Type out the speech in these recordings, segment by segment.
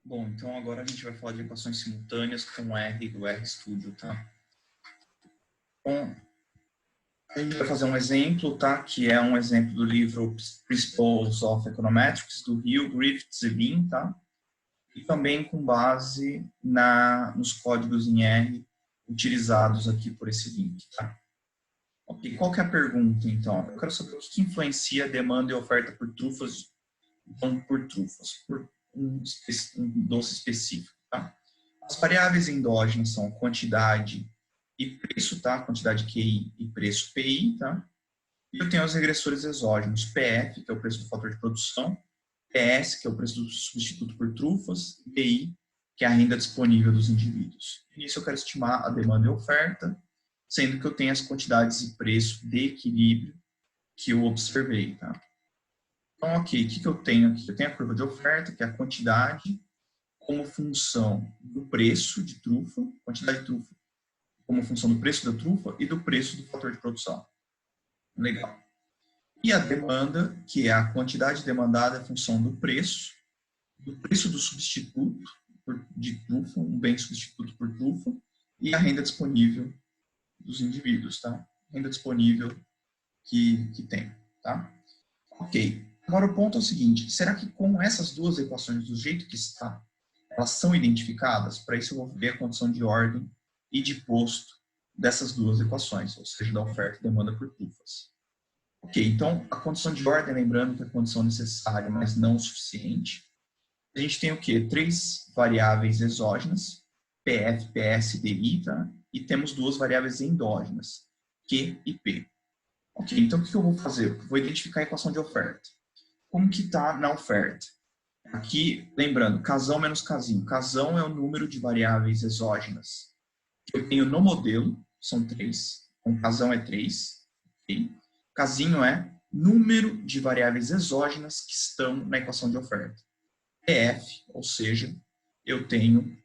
Bom, então agora a gente vai falar de equações simultâneas com R do RStudio, tá? Bom, a gente vai fazer um exemplo, tá? Que é um exemplo do livro Principles of Econometrics, do Hill, Griffiths e Bean, tá? E também com base nos códigos em R utilizados aqui por esse link, tá? Ok, qual que é a pergunta, então? Eu quero saber o que influencia a demanda e a oferta por trufas, então por trufas, por um doce específico, tá? As variáveis endógenas são quantidade e preço, tá? Quantidade QI e preço PI, tá? E eu tenho os regressores exógenos, PF, que é o preço do fator de produção, PS, que é o preço do substituto por trufas, e PI, que é a renda disponível dos indivíduos. Nisso eu quero estimar a demanda e a oferta, sendo que eu tenho as quantidades e preço de equilíbrio que eu observei, tá? Então, ok, o que eu tenho aqui? Eu tenho a curva de oferta, que é a quantidade como função do preço de trufa, quantidade de trufa como função do preço da trufa e do preço do fator de produção. Legal. E a demanda, que é a quantidade demandada, é função do preço do substituto de trufa, um bem substituto por trufa, e a renda disponível dos indivíduos, tá? Renda disponível que tem, tá? Ok. Agora o ponto é o seguinte, será que com essas duas equações do jeito que está, elas são identificadas? Para isso eu vou ver a condição de ordem e de posto dessas duas equações, ou seja, da oferta e demanda por trufas. Ok, então a condição de ordem, lembrando que é a condição necessária, mas não suficiente. A gente tem o quê? Três variáveis exógenas, PF, PS e DI, tá? E temos duas variáveis endógenas, Q e P. Ok, então o que eu vou fazer? Eu vou identificar a equação de oferta. Como que está na oferta? Aqui, lembrando, casão menos casinho. Casão é o número de variáveis exógenas que eu tenho no modelo, são 3. Então, casão é 3. Okay? Casinho é número de variáveis exógenas que estão na equação de oferta. PF, ou seja, eu tenho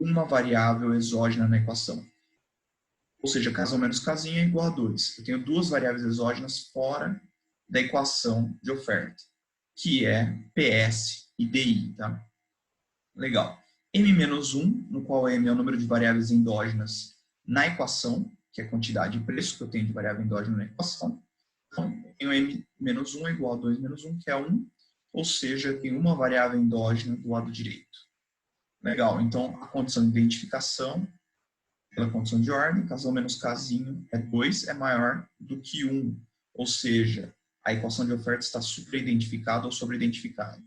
uma variável exógena na equação. Ou seja, casão menos casinho é igual a 2. Eu tenho duas variáveis exógenas fora da equação de oferta, que é PS e DI, tá? Legal. M-1, no qual M é o número de variáveis endógenas na equação, que é a quantidade de preço que eu tenho de variável endógena na equação. Então, eu tenho M-1 é igual a 2 menos 1, que é 1, ou seja, eu tenho uma variável endógena do lado direito. Legal, então a condição de identificação, pela condição de ordem, casão menos casinho é 2, é maior do que 1, ou seja, a equação de oferta está superidentificada ou sobreidentificada.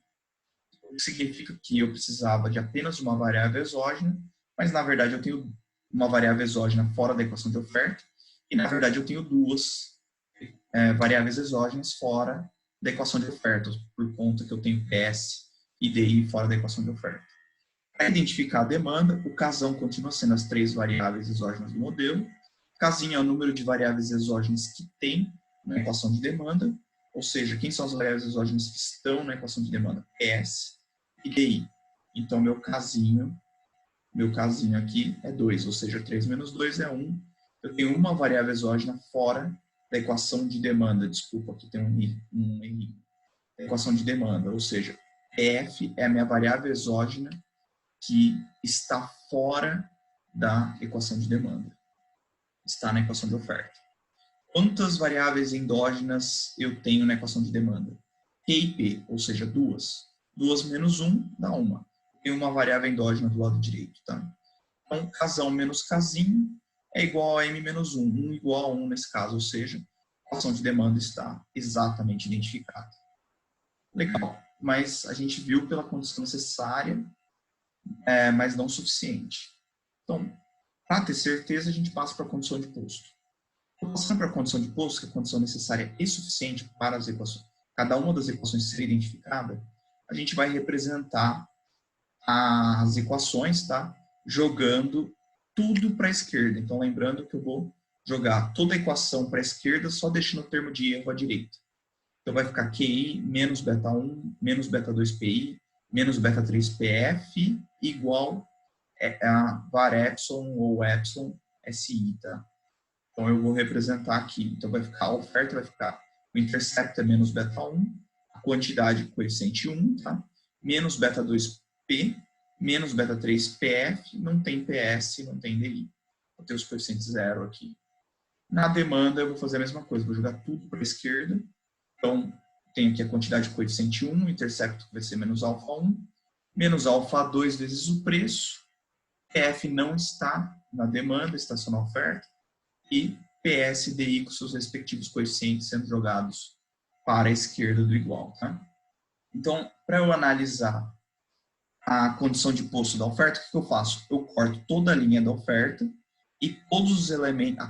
O que significa que eu precisava de apenas uma variável exógena, mas na verdade eu tenho uma variável exógena fora da equação de oferta, e na verdade eu tenho duas variáveis exógenas fora da equação de oferta, por conta que eu tenho PS e DI fora da equação de oferta. Para identificar a demanda, o casão continua sendo as três variáveis exógenas do modelo. Casinho é o número de variáveis exógenas que tem na equação de demanda, ou seja, quem são as variáveis exógenas que estão na equação de demanda? PS e DI. Então, meu casinho aqui é 2, ou seja, 3 menos 2 é 1. Eu tenho uma variável exógena fora da equação de demanda. Desculpa, aqui tem um erro. Equação de demanda, ou seja, PF é a minha variável exógena que está fora da equação de demanda. Está na equação de oferta. Quantas variáveis endógenas eu tenho na equação de demanda? Q e P, ou seja, duas. 2 menos 1 dá 1. Tem uma variável endógena do lado direito, tá? Então, casão menos casinho é igual a M menos 1. 1 igual a 1 nesse caso, ou seja, a equação de demanda está exatamente identificada. Legal, mas a gente viu pela condição necessária, mas não suficiente. Então, para ter certeza, a gente passa para a condição de posto. Passando para a condição de posto, que é a condição necessária e suficiente para as equações, cada uma das equações ser identificada, a gente vai representar as equações, tá? Jogando tudo para a esquerda. Então, lembrando que eu vou jogar toda a equação para a esquerda, só deixando o termo de erro à direita. Então, vai ficar QI menos beta 1, menos beta 2 PI, menos beta 3 PF, igual a var epsilon ou epsilon SI, tá? Então, eu vou representar aqui. Então, a oferta vai ficar, o intercept é menos beta 1, a quantidade coeficiente 1, tá? Menos beta 2P, menos beta 3 PF, não tem PS, não tem DI. Vou ter os coeficientes zero aqui. Na demanda, eu vou fazer a mesma coisa, vou jogar tudo para a esquerda. Então, tenho aqui a quantidade de coeficiente 1, intersecto que vai ser menos alfa 1, menos alfa 2 vezes o preço. PF não está na demanda, está só na oferta. E PS e DI com seus respectivos coeficientes sendo jogados para a esquerda do igual. Tá? Então, para eu analisar a condição de posto da oferta, o que eu faço? Eu corto toda a linha da oferta e todos os elementos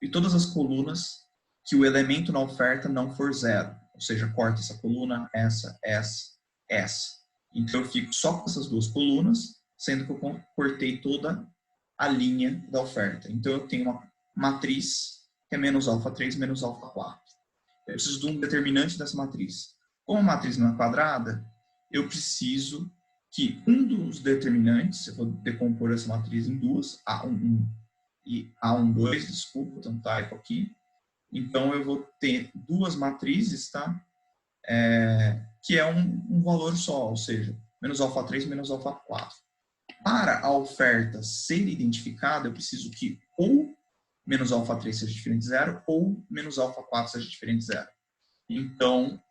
e todas as colunas que o elemento na oferta não for zero. Ou seja, corto essa coluna, essa. Então, eu fico só com essas duas colunas, sendo que eu cortei toda a linha da oferta. Então, eu tenho uma matriz que é menos alfa 3, menos alfa 4. Eu preciso de um determinante dessa matriz. Como a matriz não é quadrada, eu preciso que um dos determinantes, eu vou decompor essa matriz em duas, A11 e A12, desculpa, então typo aqui. Então, eu vou ter duas matrizes, tá? Que é um valor só, ou seja, menos alfa 3, menos alfa 4. Para a oferta ser identificada, eu preciso que ou menos alfa 3 seja diferente de zero, ou menos alfa 4 seja diferente de zero. Então,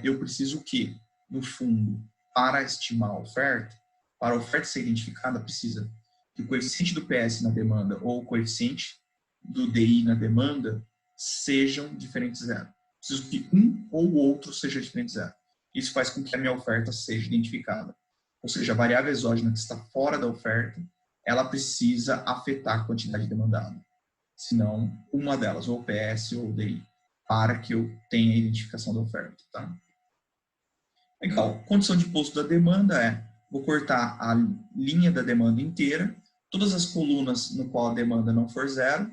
eu preciso que, no fundo, para estimar a oferta, para a oferta ser identificada, precisa que o coeficiente do PS na demanda ou o coeficiente do DI na demanda sejam diferentes de zero. Preciso que um ou o outro seja diferente de zero. Isso faz com que a minha oferta seja identificada. Ou seja, a variável exógena que está fora da oferta, ela precisa afetar a quantidade demandada. Senão, uma delas, ou PS ou DI, para que eu tenha a identificação da oferta. Tá? Legal. Condição de posto da demanda vou cortar a linha da demanda inteira, todas as colunas no qual a demanda não for zero,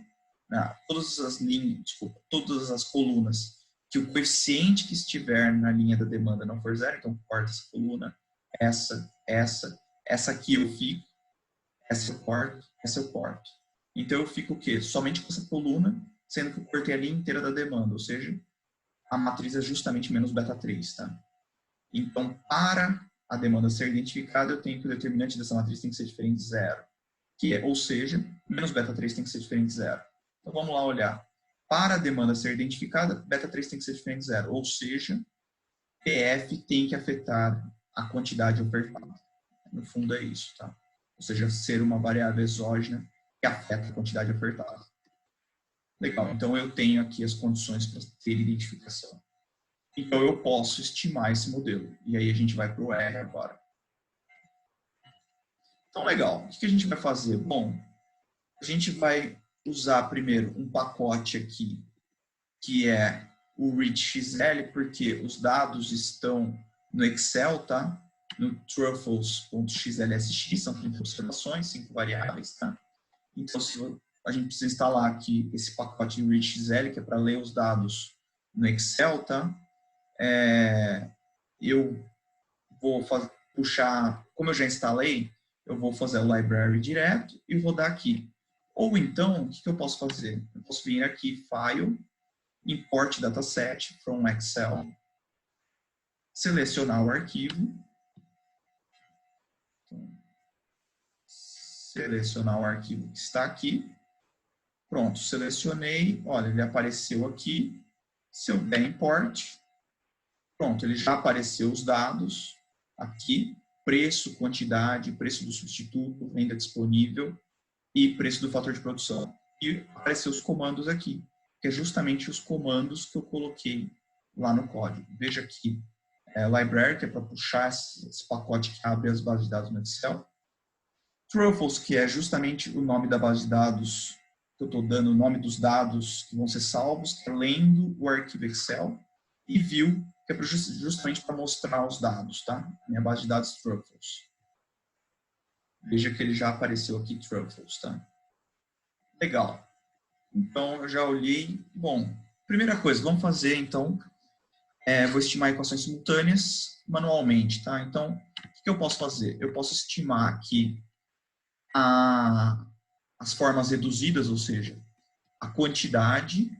todas as colunas que o coeficiente que estiver na linha da demanda não for zero, então corta essa coluna, essa aqui eu fico, essa eu corto. Então eu fico o quê? Somente com essa coluna, sendo que eu cortei a linha inteira da demanda, ou seja, a matriz é justamente menos beta 3, tá? Então, para a demanda ser identificada, eu tenho que o determinante dessa matriz tem que ser diferente de zero. Ou seja, menos beta 3 tem que ser diferente de zero. Então, vamos lá olhar. Para a demanda ser identificada, beta 3 tem que ser diferente de zero. Ou seja, PF tem que afetar a quantidade ofertada. No fundo é isso, tá? Ou seja, ser uma variável exógena que afeta a quantidade ofertada. Legal, então eu tenho aqui as condições para ter identificação. Então, eu posso estimar esse modelo. E aí, a gente vai para o R agora. Então, legal. O que a gente vai fazer? Bom, a gente vai usar primeiro um pacote aqui, que é o readxl, porque os dados estão no Excel, tá? No truffles.xlsx, são 30 observações, 5 variáveis, tá? Então, a gente precisa instalar aqui esse pacote readxl, que é para ler os dados no Excel, tá? Eu vou puxar, como eu já instalei, eu vou fazer o library direto e vou dar aqui. Ou então, o que eu posso fazer? Eu posso vir aqui, File, Import Dataset from Excel, selecionar o arquivo, selecionar o arquivo que está aqui. Pronto, selecionei, olha, ele apareceu aqui. Se eu der Import, pronto, ele já apareceu os dados aqui, preço, quantidade, preço do substituto, venda disponível e preço do fator de produção. E apareceu os comandos aqui, que é justamente os comandos que eu coloquei lá no código. Veja aqui, library, que é para puxar esse pacote que abre as bases de dados no Excel. Truffles, que é justamente o nome da base de dados, que eu estou dando o nome dos dados que vão ser salvos, lendo o arquivo Excel. E View, que é justamente para mostrar os dados, tá? Minha base de dados Truffles. Veja que ele já apareceu aqui, Truffles, tá? Legal. Então, eu já olhei. Bom, primeira coisa, vamos fazer, então, vou estimar equações simultâneas manualmente, tá? Então, o que eu posso fazer? Eu posso estimar aqui as formas reduzidas, ou seja, a quantidade,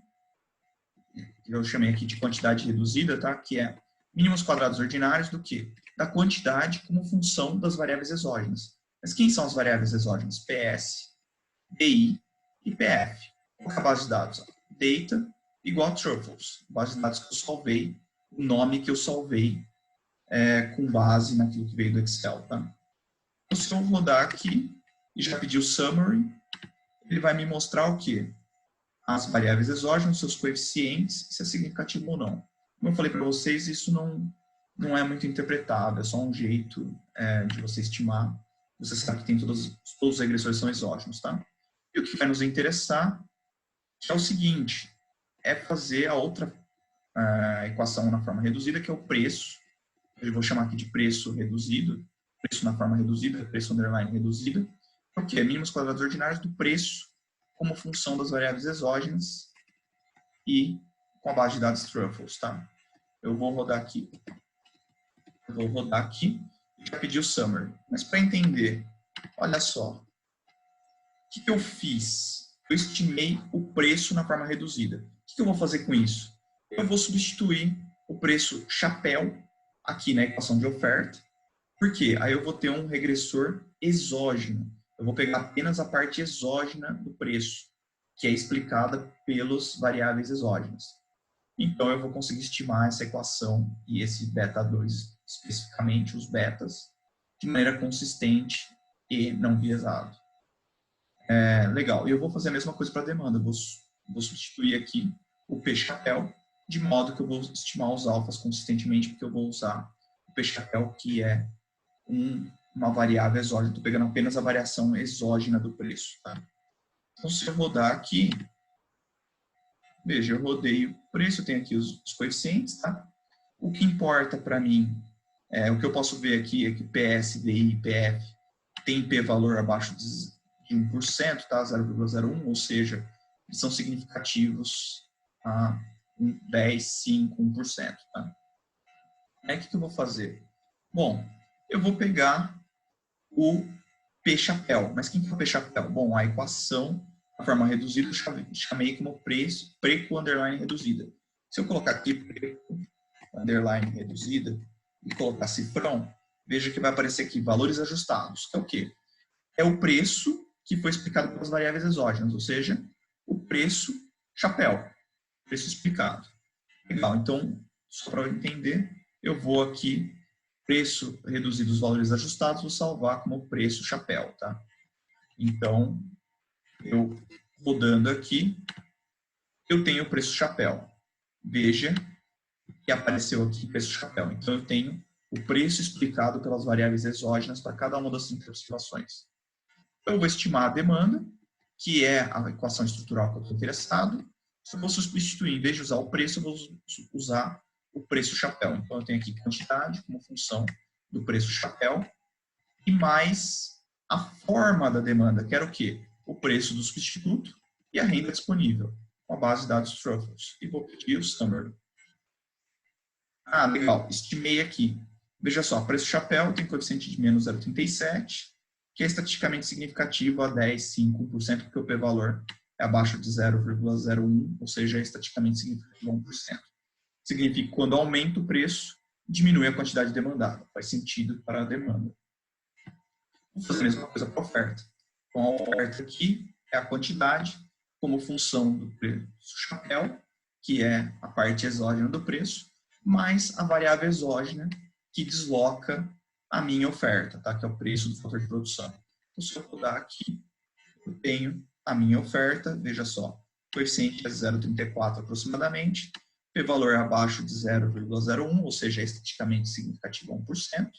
que eu chamei aqui de quantidade reduzida, tá? Que é mínimos quadrados ordinários do que da quantidade como função das variáveis exógenas. Mas quem são as variáveis exógenas? PS, DI e PF. Qual é a base de dados? Data igual a truffles. Base de dados que eu salvei, o nome que eu salvei com base naquilo que veio do Excel. Tá? Então, se eu rodar aqui e já pedir o summary, ele vai me mostrar o quê? As variáveis exógenas, seus coeficientes, se é significativo ou não. Como eu falei para vocês, isso não é muito interpretado, é só um jeito de você estimar. Você sabe que tem todos os regressores são exógenos, tá? E o que vai nos interessar é o seguinte, é fazer a outra equação na forma reduzida, que é o preço. Eu vou chamar aqui de preço reduzido, preço na forma reduzida, preço underline reduzida, porque é mínimos quadrados ordinários do preço como função das variáveis exógenas e com a base de dados truffles, tá? Eu vou rodar aqui. E já pedi o summary. Mas para entender, olha só. O que eu fiz? Eu estimei o preço na forma reduzida. O que eu vou fazer com isso? Eu vou substituir o preço chapéu aqui na equação de oferta. Por quê? Aí eu vou ter um regressor exógeno. Eu vou pegar apenas a parte exógena do preço, que é explicada pelas variáveis exógenas. Então, eu vou conseguir estimar essa equação e esse beta 2, especificamente os betas, de maneira consistente e não viesado. Legal. E eu vou fazer a mesma coisa para a demanda. Eu vou substituir aqui o P-chapéu, de modo que eu vou estimar os alfas consistentemente, porque eu vou usar o P-chapéu, que é uma variável exógena. Estou pegando apenas a variação exógena do preço. Tá? Então, se eu rodar aqui, veja, eu rodei o preço, eu tenho aqui os coeficientes, tá? O que importa para mim, o que eu posso ver aqui é que PS, DI e PF tem p-valor abaixo de 1%, tá? 0,01, ou seja, eles são significativos a 10, 5, 1%, tá? Aí o que eu vou fazer? Bom, eu vou pegar o P-chapéu. Mas quem que é o P-chapéu? Bom, a equação, a forma reduzida, eu chamei como preco underline reduzida. Se eu colocar aqui preco underline reduzida e colocar cifrão, veja que vai aparecer aqui valores ajustados, que é o quê? É o preço que foi explicado pelas variáveis exógenas, ou seja, o preço chapéu, preço explicado. Legal, então, só para eu entender, eu vou aqui, preço reduzido os valores ajustados, vou salvar como preço chapéu, tá? Então, eu rodando aqui, eu tenho o preço chapéu. Veja que apareceu aqui preço chapéu. Então, eu tenho o preço explicado pelas variáveis exógenas para cada uma das situações. Eu vou estimar a demanda, que é a equação estrutural que eu estou interessado. Eu vou substituir, em vez de usar o preço, eu vou usar o preço chapéu. Então, eu tenho aqui quantidade como função do preço chapéu e mais a forma da demanda, que era o quê? O preço do substituto e a renda disponível, com a base de dados truffles. E vou pedir o summary. Ah, legal, estimei aqui. Veja só, preço chapéu tem coeficiente de menos 0,37, que é estatisticamente significativo a 10, 5, 1%, porque o p-valor é abaixo de 0,01, ou seja, é estatisticamente significativo a 1%. Significa que quando aumenta o preço, diminui a quantidade demandada. Faz sentido para a demanda. Vou fazer a mesma coisa para a oferta. Então, a oferta aqui é a quantidade como função do preço chapéu, que é a parte exógena do preço, mais a variável exógena que desloca a minha oferta, tá? Que é o preço do fator de produção. Então, se eu rodar aqui, eu tenho a minha oferta, veja só, coeficiente é 0,34 aproximadamente, p-valor abaixo de 0,01, ou seja, é estatisticamente significativo a 1%.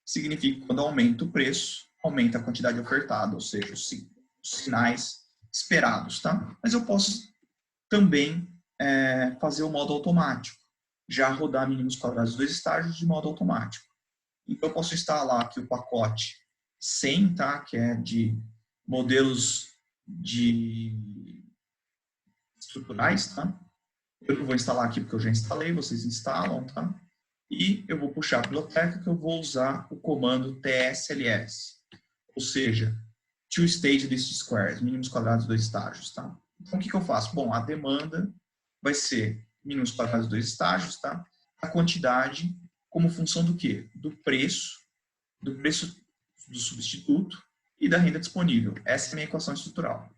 Significa que quando aumenta o preço, aumenta a quantidade ofertada, ou seja, os sinais esperados, tá? Mas eu posso também fazer o modo automático, já rodar mínimos quadrados 2 estágios de modo automático. Então, eu posso instalar aqui o pacote 100, tá? Que é de modelos estruturais, tá? Eu não vou instalar aqui porque eu já instalei, vocês instalam, tá? E eu vou puxar a biblioteca que eu vou usar o comando tsls, ou seja, two stage list squares, mínimos quadrados 2 estágios, tá? Então, o que eu faço? Bom, a demanda vai ser mínimos quadrados 2 estágios, tá? A quantidade como função do quê? Do preço do substituto e da renda disponível. Essa é a minha equação estrutural.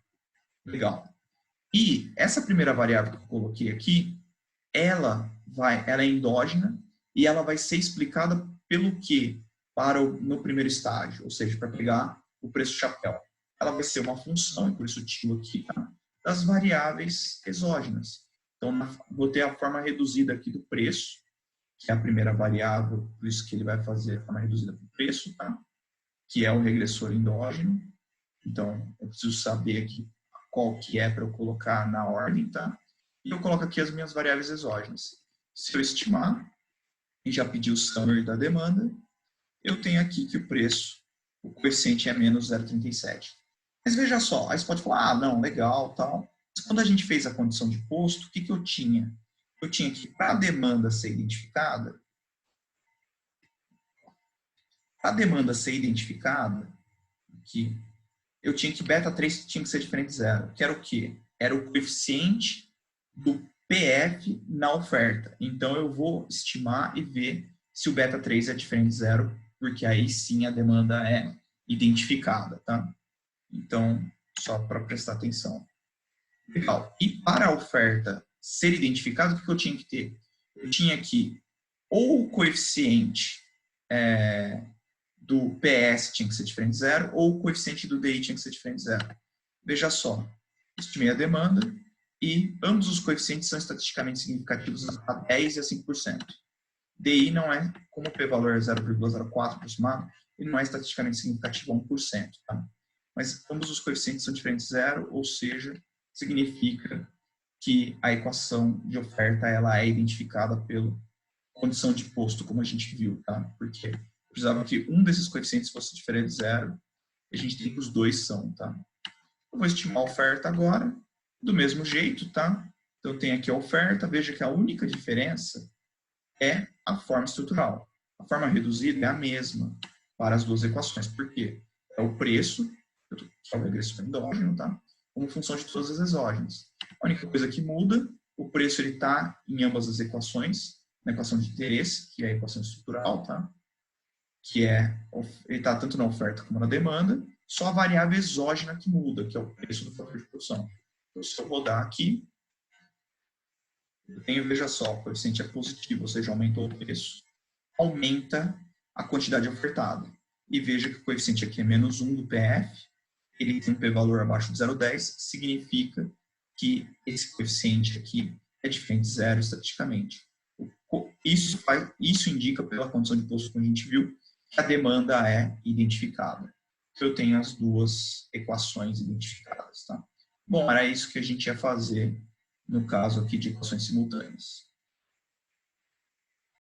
Legal. E essa primeira variável que eu coloquei aqui, ela é endógena e ela vai ser explicada pelo quê? No primeiro estágio, ou seja, para pegar o preço chapéu. Ela vai ser uma função, e por isso o título aqui, tá? Das variáveis exógenas. Então, vou ter a forma reduzida aqui do preço, que é a primeira variável, por isso que ele vai fazer a forma reduzida do preço, tá? Que é o regressor endógeno. Então, eu preciso saber aqui qual que é para eu colocar na ordem, tá? E eu coloco aqui as minhas variáveis exógenas. Se eu estimar, e já pedi o summary da demanda, eu tenho aqui que o preço, o coeficiente é menos 0,37. Mas veja só, aí você pode falar, não, legal, tal. Mas quando a gente fez a condição de posto, o que eu tinha? Eu tinha que, para a demanda ser identificada, que eu tinha que beta 3 tinha que ser diferente de zero. Que era o quê? Era o coeficiente do PF na oferta. Então, eu vou estimar e ver se o beta 3 é diferente de zero, porque aí sim a demanda é identificada, tá? Então, só para prestar atenção. Legal. E para a oferta ser identificada, o que eu tinha que ter? Eu tinha que, ou o coeficiente do PS tinha que ser diferente de zero, ou o coeficiente do DI tinha que ser diferente de zero. Veja só, estimei a demanda e ambos os coeficientes são estatisticamente significativos a 10% e a 5%. DI não é, como o p-valor é 0,04 aproximado, ele não é estatisticamente significativo a 1%. Tá? Mas ambos os coeficientes são diferentes de zero, ou seja, significa que a equação de oferta ela é identificada pela condição de posto, como a gente viu, tá? Porque precisava que um desses coeficientes fosse diferente de zero, e a gente tem que os dois são, tá? Eu vou estimar a oferta agora, do mesmo jeito, tá? Então, eu tenho aqui a oferta, veja que a única diferença é a forma estrutural. A forma reduzida é a mesma para as duas equações. Por quê? É o preço, que é o regressor endógeno, tá? Como função de todas as exógenas. A única coisa que muda, o preço está em ambas as equações, na equação de interesse, que é a equação estrutural, tá? Que ele está tanto na oferta como na demanda, só a variável exógena que muda, que é o preço do fator de produção. Então, se eu rodar aqui, eu tenho, veja só, o coeficiente é positivo, ou seja, aumentou o preço. Aumenta a quantidade ofertada. E veja que o coeficiente aqui é menos 1 do PF, ele tem um p-valor abaixo de 0,10, significa que esse coeficiente aqui é diferente de zero estatisticamente. Isso indica, pela condição de posto que a gente viu, que a demanda é identificada. Eu tenho as duas equações identificadas. Tá? Bom, era isso que a gente ia fazer no caso aqui de equações simultâneas.